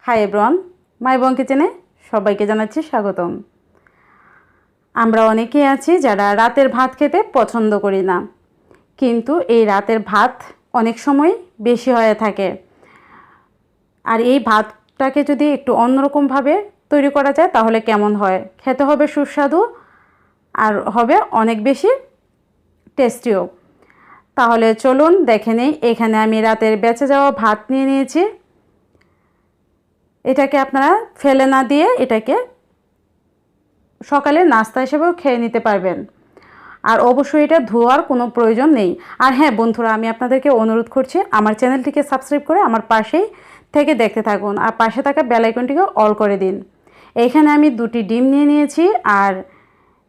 Hi everyone, মাই কিচেনে সবাইকে জানাচ্ছি স্বাগতম। আমরা অনেকেই আছি যারা রাতের ভাত খেতে পছন্দ করি না, কিন্তু এই রাতের ভাত অনেক সময় বেশি হয়ে থাকে। আর এই ভাতটাকে যদি একটু অন্যরকমভাবে তৈরি করা যায় তাহলে কেমন হয়? খেতে হবে সুস্বাদু আর হবে অনেক বেশি টেস্টিও। তাহলে চলুন দেখে নেই। এখানে আমি রাতের বেঁচে যাওয়া ভাত নিয়ে নিয়েছি। এটাকে আপনারা ফেলে না দিয়ে এটাকে সকালে নাস্তা হিসেবেও খেয়ে নিতে পারবেন। আর অবশ্যই এটা ধোয়ার কোনো প্রয়োজন নেই। আর হ্যাঁ বন্ধুরা, আমি আপনাদেরকে অনুরোধ করছি আমার চ্যানেলটিকে সাবস্ক্রাইব করে আমার পাশেই থেকে দেখতে থাকুন আর পাশে থাকা বেল আইকনটিকে অল করে দিন। এখানে আমি 2টি ডিম নিয়ে নিয়েছি আর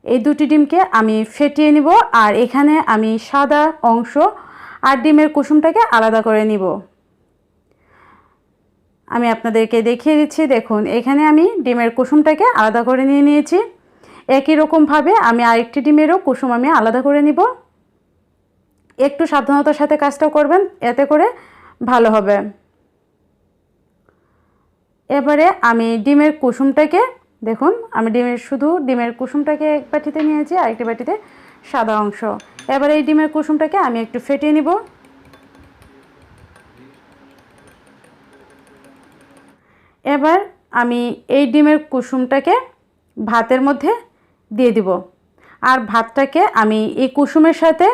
এই 2টি ডিমকে আমি ফেটিয়ে নিব। আর এখানে আমি সাদা অংশ আর ডিমের কুসুমটাকে আলাদা করে নিব। আমি আপনাদেরকে দেখিয়ে দিচ্ছি। দেখুন, এখানে আমি ডিমের কুসুমটাকে আলাদা করে নিয়ে নিয়েছি। একই রকমভাবে আমি আরেকটি ডিমেরও কুসুম আমি আলাদা করে নিব। একটু সাবধানতার সাথে কাজটা করবেন, এতে করে ভালো হবে। এবারে আমি ডিমের কুসুমটাকে দেখুন, আমি ডিমের কুসুমটাকে এক বাটিতে নিয়েছি, আরেকটি বাটিতে সাদা অংশ। এবারে এই ডিমের কুসুমটাকে আমি একটু ফেটিয়ে নিব। এবার আমি এই ডিমের কুসুমটাকে ভাতের মধ্যে দিয়ে দিব। আর ভাতটাকে আমি এই কুসুমের সাথে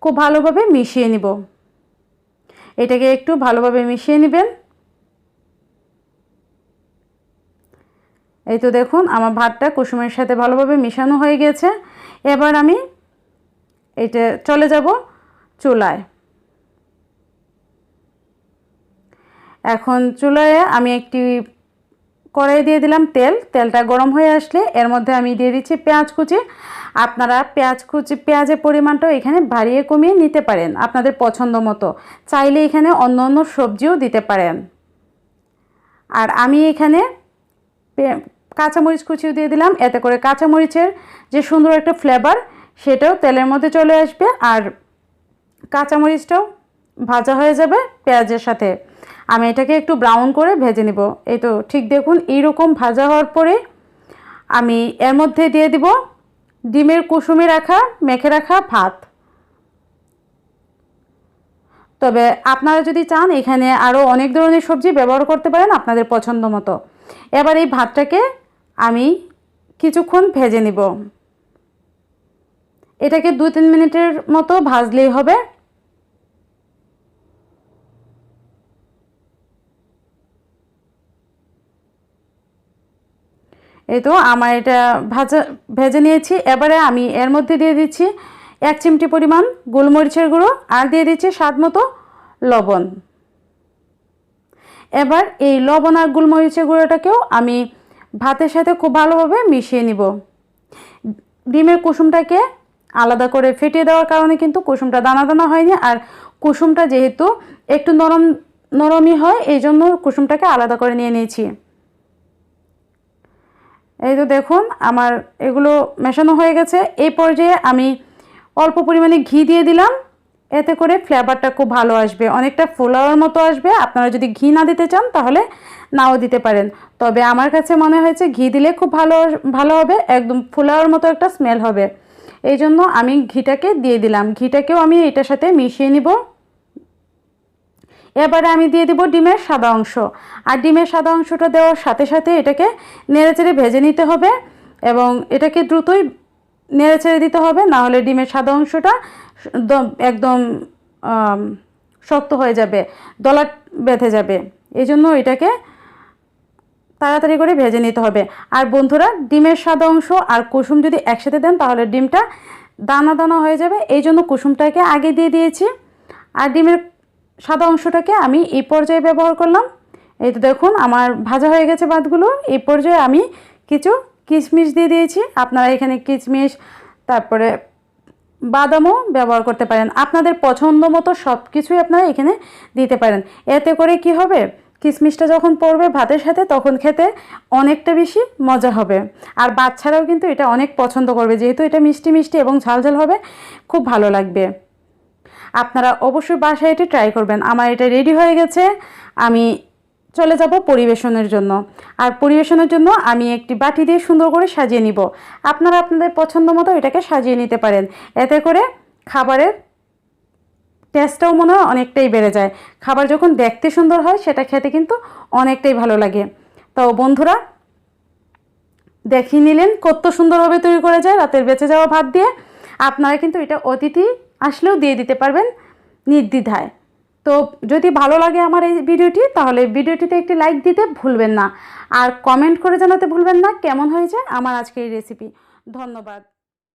খুব ভালোভাবে মিশিয়ে নিব। এটাকে একটু ভালোভাবে মিশিয়ে নেবেন। এই তো দেখুন, আমার ভাতটা কুসুমের সাথে ভালোভাবে মিশানো হয়ে গেছে। এবার আমি এটা চলে যাব চুলায়। এখন চুলায় আমি একটি কড়াই দিয়ে দিলাম তেল। তেলটা গরম হয়ে আসলে এর মধ্যে আমি দিয়ে দিচ্ছি পেঁয়াজ কুচি। আপনারা পেঁয়াজের পরিমাণটাও এখানে বাড়িয়ে কমিয়ে নিতে পারেন আপনাদের পছন্দ মতো। চাইলে এখানে অন্য অন্য সবজিও দিতে পারেন। আর আমি এখানে কাঁচামরিচ কুচিও দিয়ে দিলাম। এতে করে কাঁচামরিচের যে সুন্দর একটা ফ্লেভার সেটাও তেলের মধ্যে চলে আসবে আর কাঁচামরিচটাও ভাজা হয়ে যাবে পেঁয়াজের সাথে। আমি এটাকে একটু ব্রাউন করে ভেজে নিব। এই তো ঠিক দেখুন, এইরকম ভাজা হওয়ার পরে আমি এর মধ্যে দিয়ে দিব ডিমের কুসুমে মেখে রাখা ভাত। তবে আপনারা যদি চান এখানে আরও অনেক ধরনের সবজি ব্যবহার করতে পারেন আপনাদের পছন্দ মতো। এবার এই ভাতটাকে আমি কিছুক্ষণ ভেজে নিব। এটাকে 2-3 মিনিটের মতো ভাজলেই হবে। এই তো আমার এটা ভেজে নিয়েছি। এবারে আমি এর মধ্যে দিয়ে দিচ্ছি 1 চিমটি পরিমাণ গোলমরিচের গুঁড়ো আর দিয়ে দিচ্ছি স্বাদ মতো লবণ। এবার এই লবণ আর গোলমরিচের গুঁড়োটাকেও আমি ভাতের সাথে খুব ভালোভাবে মিশিয়ে নিব। ডিমের কুসুমটাকে আলাদা করে ফেটিয়ে দেওয়ার কারণে কিন্তু কুসুমটা দানা দানা হয়নি। আর কুসুমটা যেহেতু একটু নরমই হয়, এই জন্য কুসুমটাকে আলাদা করে নিয়ে নিয়েছি। এই তো দেখুন, আমার এগুলো মেশানো হয়ে গেছে। এই পর্যায়ে আমি অল্প পরিমাণে ঘি দিয়ে দিলাম। এতে করে ফ্লেভারটা খুব ভালো আসবে, অনেকটা ফোলাওয়ার মতো আসবে। আপনারা যদি ঘি না দিতে চান তাহলে নাও দিতে পারেন। তবে আমার কাছে মনে হয়েছে ঘি দিলে খুব ভালো হবে, একদম ফোলাওয়ার মতো একটা স্মেল হবে। এই জন্য আমি ঘিটাকে দিয়ে দিলাম। ঘিটাকেও আমি এটার সাথে মিশিয়ে নিব। এবারে আমি দিয়ে দিব ডিমের সাদা অংশ। আর ডিমের সাদা অংশটা দেওয়ার সাথে সাথে এটাকে নেড়েচেড়ে ভেজে নিতে হবে এবং এটাকে দ্রুতই নেড়েচেড়ে দিতে হবে, না হলে ডিমের সাদা অংশটা একদম শক্ত হয়ে যাবে, দলা বেঁধে যাবে। এই জন্য এটাকে তাড়াতাড়ি করে ভেজে নিতে হবে। আর বন্ধুরা, ডিমের সাদা অংশ আর কুসুম যদি একসাথে দেন তাহলে ডিমটা দানা দানা হয়ে যাবে। এই জন্য কুসুমটাকে আগে দিয়ে দিয়েছি আর ডিমের সাদা অংশটাকে আমি এই পর্যায়ে ব্যবহার করলাম। এই তো দেখুন, আমার ভাজা হয়ে গেছে ভাতগুলো। এই পর্যায়ে আমি কিছু কিশমিশ দিয়ে দিয়েছি। আপনারা এখানে কিশমিশ তারপরে বাদামও ব্যবহার করতে পারেন। আপনাদের পছন্দ মতো সব কিছুই আপনারা এখানে দিতে পারেন। এতে করে কি হবে, কিশমিশটা যখন পড়বে ভাতের সাথে তখন খেতে অনেকটা বেশি মজা হবে। আর বাচ্চারাও কিন্তু এটা অনেক পছন্দ করবে, যেহেতু এটা মিষ্টি মিষ্টি এবং ঝালঝাল হবে, খুব ভালো লাগবে। আপনারা অবশ্যই বাসায় এটি ট্রাই করবেন। আমার এটা রেডি হয়ে গেছে। আমি চলে যাব পরিবেশনের জন্য। আর পরিবেশনের জন্য আমি একটি বাটি দিয়ে সুন্দর করে সাজিয়ে নিব। আপনারা আপনাদের পছন্দ মতো এটাকে সাজিয়ে নিতে পারেন। এতে করে খাবারের টেস্টটাও মনে হয় অনেকটাই বেড়ে যায়। খাবার যখন দেখতে সুন্দর হয় সেটা খেতে কিন্তু অনেকটাই ভালো লাগে। তো বন্ধুরা, দেখিয়ে নিলেন কত সুন্দরভাবে তৈরি করা যায় রাতের বেঁচে যাওয়া ভাত দিয়ে। আপনারা কিন্তু এটা অতিথি আসলেও দিয়ে দিতে পারবেন নির্দ্বিধায়। তো যদি ভালো লাগে আমার এই ভিডিওটি, তাহলে ভিডিওটিতে একটি লাইক দিতে ভুলবেন না, আর কমেন্ট করে জানাতে ভুলবেন না কেমন হয়েছে আমার আজকের এই রেসিপি। ধন্যবাদ।